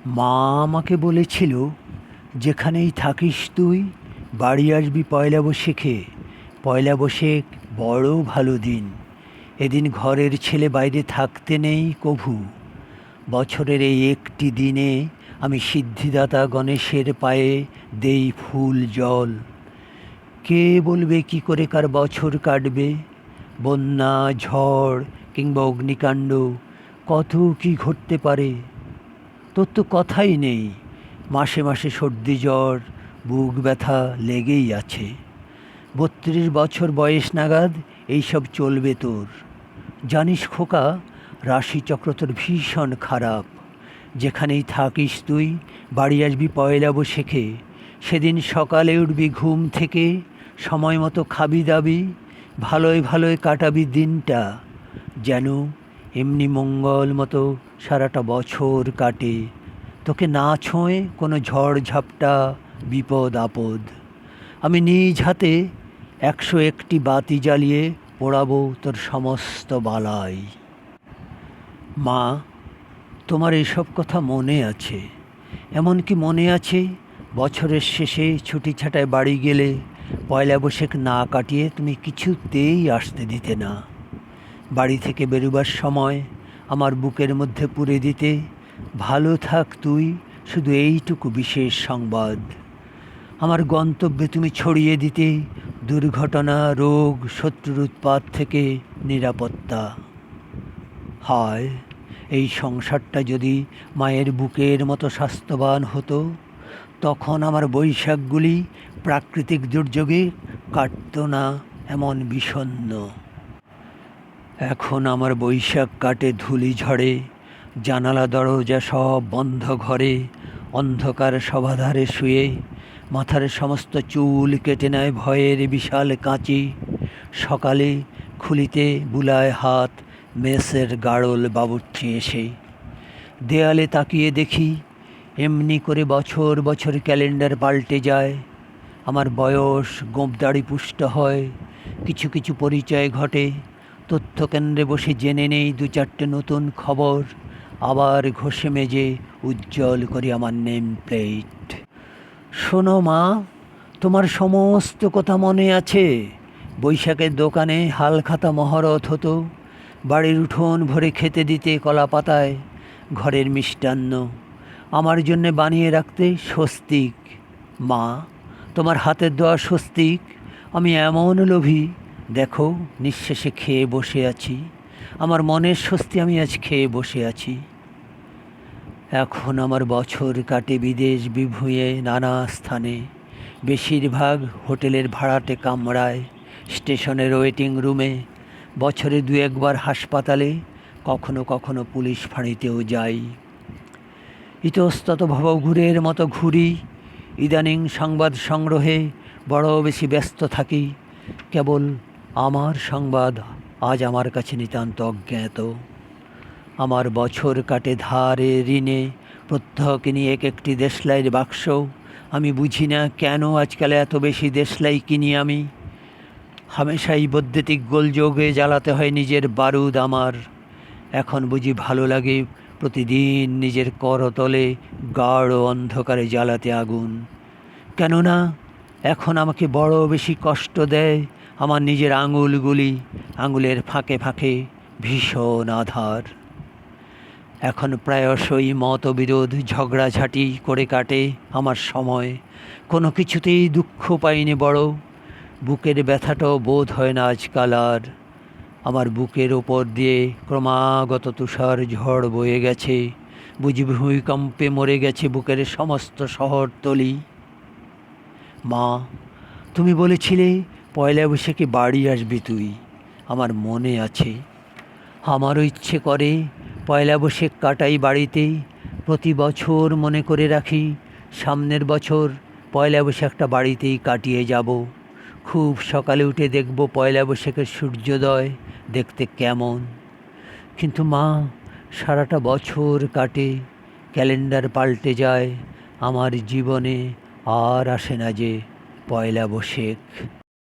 মা আমাকে বলেছিল, যেখানেই থাকিস তুই বাড়ি আসবি পয়লা বৈশাখে। পয়লা বৈশাখ বড় ভালো দিন। এদিন ঘরের ছেলে বাইরে থাকতে নেই কভু। বছরের এই একটি দিনে আমি সিদ্ধিদাতা গণেশের পায়ে দেই ফুল জল। কে বলবে কি করে কার বছর কাটবে? বন্যা, ঝড় কিংবা অগ্নিকাণ্ড, কত কি ঘটতে পারে। তোর তো কথাই নেই। মাসে মাসে সর্দি জ্বর, বুক ব্যথা লেগেই আছে। 32 বছর বয়স নাগাদ এইসব চলবে তোর। জানিস খোকা, রাশিচক্র তোর ভীষণ খারাপ। যেখানেই থাকিস তুই বাড়ি আসবি পয়লা বৈশাখে। সেদিন সকালে উঠবি ঘুম থেকে, সময় মতো খাবি দাবি, ভালোয় ভালোয় কাটাবি দিনটা, যেন এমনি মঙ্গল মতো সারাটা বছর কাটে। তোকে না ছোঁয় কোনো ঝড় ঝাপটা, বিপদ আপদ। আমি নিজ হাতে 101টি বাতি জ্বালিয়ে পোড়াবো তোর সমস্ত বালাই। মা, তোমার এসব কথা মনে আছে? এমনকি মনে আছে বছরের শেষে ছুটি ছাটায় বাড়ি গেলে পয়লা বৈশাখ না কাটিয়ে তুমি কিছুতেই আসতে দিতে না। বাড়ি থেকে বেরোবার সময় আমার বুকের মধ্যে পুরে দিতে, ভালো থাক তুই, শুধু এইটুকু বিশেষ সংবাদ। আমার গন্তব্যে তুমি ছড়িয়ে দিতে দুর্ঘটনা, রোগ, শত্রুর উৎপাত থেকে নিরাপত্তা। হায়, এই সংসারটা যদি মায়ের বুকের মতো স্বাস্থ্যবান হতো, তখন আমার বৈশাখগুলি প্রাকৃতিক দুর্যোগে কাটত না এমন বিষণ্ণ। এখন আমার বৈশাখ কাটে ধূলি ঝড়ে, জানালা দরজা সব বন্ধ ঘরে, অন্ধকার সভাধারে শুয়ে মাথার সমস্ত চুল কেটে নেয় ভয়ের বিশাল কাঁচি। সকালে খুলিতে বুলায় হাত মেসের গাড়ল বাবুর্চি এসে। দেয়ালে তাকিয়ে দেখি এমনি করে বছর বছর ক্যালেন্ডার পাল্টে যায়। আমার বয়স গোঁপদাড়ি পুষ্ট হয়, কিছু কিছু পরিচয় ঘটে। তথ্যকেন্দ্রে বসে জেনে নেই 2-4টে নতুন খবর। আবার ঘষে মেজে উজ্জ্বল করি আমার নেম প্লেট। শোনো মা, তোমার সমস্ত কথা মনে আছে? বৈশাখের দোকানে হালখাতা মহরত হতো, বাড়ির উঠোন ভরে খেতে দিতে কলা পাতায়, ঘরের মিষ্টান্ন আমার জন্যে বানিয়ে রাখতে স্বস্তিক। মা, তোমার হাতের দেওয়া স্বস্তিক আমি এমন লোভী, দেখো নিঃশেষে খেয়ে বসে আছি। আমার মনের স্বস্তি আমি আজ খেয়ে বসে আছি। এখন আমার বছর কাটে বিদেশ বিভুঁইয়ে নানা স্থানে, বেশিরভাগ হোটেলের ভাড়াটে কামরায়, স্টেশনের ওয়েটিং রুমে, বছরে 2-1বার হাসপাতালে, কখনো কখনো পুলিশ ফাঁড়িতেও যাই। ইতস্তত ভবঘুরের মতো ঘুরি। ইদানিং সংবাদ সংগ্রহে বড় বেশি ব্যস্ত থাকি। কেবল আমার সংবাদ আজ আমার কাছে নিতান্ত অজ্ঞাত। আমার বছর কাটে ধারে ঋণে, প্রত্যহ কিনি এক একটি দেশলাইয়ের বাক্স। আমি বুঝি না কেন আজকাল এত বেশি দেশলাই কিনি আমি। হামেশাই বৈদ্যুতিক গোলযোগে জ্বালাতে হয় নিজের বারুদ আমার। এখন বুঝি ভালো লাগে প্রতিদিন নিজের করতলে গাঢ় অন্ধকারে জ্বালাতে আগুন। কেননা এখন আমাকে বড় বেশি কষ্ট দেয় আমার নিজের আঙুলগুলি, আঙুলের ফাঁকে ফাঁকে ভীষণ আধার। এখন প্রায়শই মতবিরোধ ঝগড়াঝাঁটি করে কাটে আমার সময়। কোনো কিছুতেই দুঃখ পাইনি বড়। বুকের ব্যথাটাও বোধ হয় না আজকাল আর। আমার বুকের ওপর দিয়ে ক্রমাগত তুষার ঝড় বয়ে গেছে, বুঝি ভূমিকম্পে মরে গেছে বুকের সমস্ত শহরতলি। মা, তুমি বলেছিলে পয়লা বৈশাখে বাড়ি আসবি তুই, আমার মনে আছে। আমারও ইচ্ছে করে পয়লা বৈশাখ কাটাই বাড়িতেই। প্রতি বছর মনে করে রাখি সামনের বছর পয়লা বৈশাখটা বাড়িতেই কাটিয়ে যাব। খুব সকালে উঠে দেখব পয়লা বৈশাখের সূর্যোদয় দেখতে কেমন। কিন্তু মা, সারাটা বছর কাটে, ক্যালেন্ডার পাল্টে যায়, আমার জীবনে আর আসে না যে পয়লা বৈশাখ।